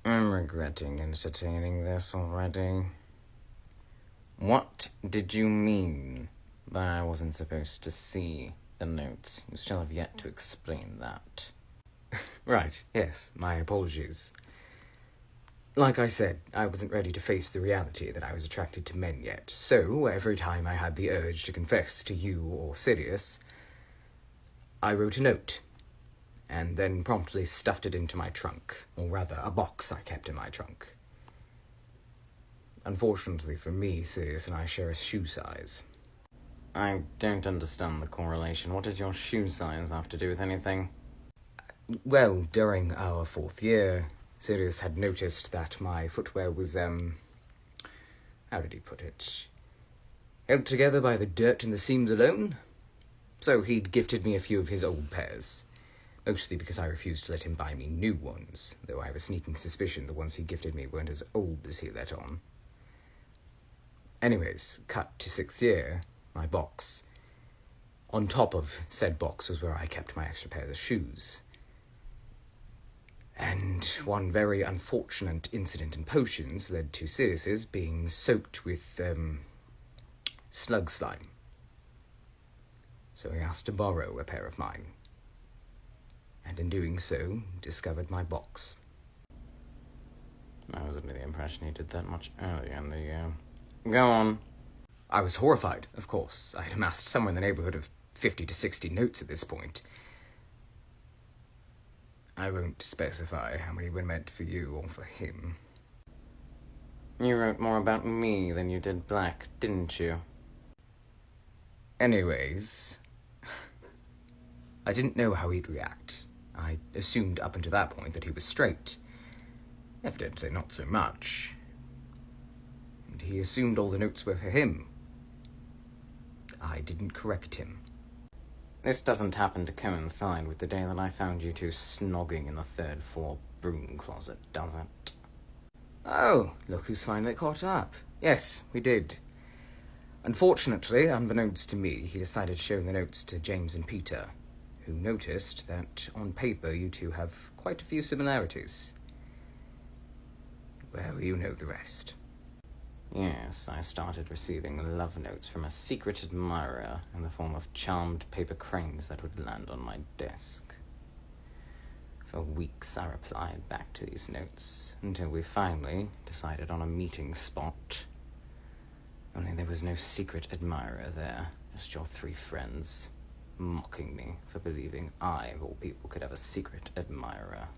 I'm regretting entertaining this already. What did you mean by I wasn't supposed to see the notes? You still have yet to explain that. Right, yes, my apologies. Like I said, I wasn't ready to face the reality that I was attracted to men yet, so every time I had the urge to confess to you or Sirius, I wrote a note, and then promptly stuffed it into my trunk, or rather, a box I kept in my trunk. Unfortunately for me, Sirius and I share a shoe size. I don't understand the correlation. What does your shoe size have to do with anything? Well, during our 4th year, Sirius had noticed that my footwear was, how did he put it? Held together by the dirt in the seams alone? So he'd gifted me a few of his old pairs. Mostly because I refused to let him buy me new ones, though I have a sneaking suspicion the ones he gifted me weren't as old as he let on. Anyways, cut to 6th year, my box. On top of said box was where I kept my extra pairs of shoes. And one very unfortunate incident in potions led to Sirius's being soaked with, slug slime. So he asked to borrow a pair of mine. And in doing so, discovered my box. I was under the impression he did that much earlier in the year. Go on. I was horrified, of course. I had amassed somewhere in the neighbourhood of 50 to 60 notes at this point. I won't specify how many were meant for you or for him. You wrote more about me than you did Black, didn't you? Anyways, I didn't know how he'd react. I assumed up until that point that he was straight. Evidently not so much. And he assumed all the notes were for him. I didn't correct him. This doesn't happen to coincide with the day that I found you two snogging in the 3rd floor broom closet, does it? Oh, look who's finally caught up. Yes, we did. Unfortunately, unbeknownst to me, he decided to show the notes to James and Peter, who noticed that on paper you two have quite a few similarities. Well, you know the rest. Yes, I started receiving love notes from a secret admirer in the form of charmed paper cranes that would land on my desk. For weeks I replied back to these notes, until we finally decided on a meeting spot. Only there was no secret admirer there, just your 3 friends, mocking me for believing I, of all people, could have a secret admirer.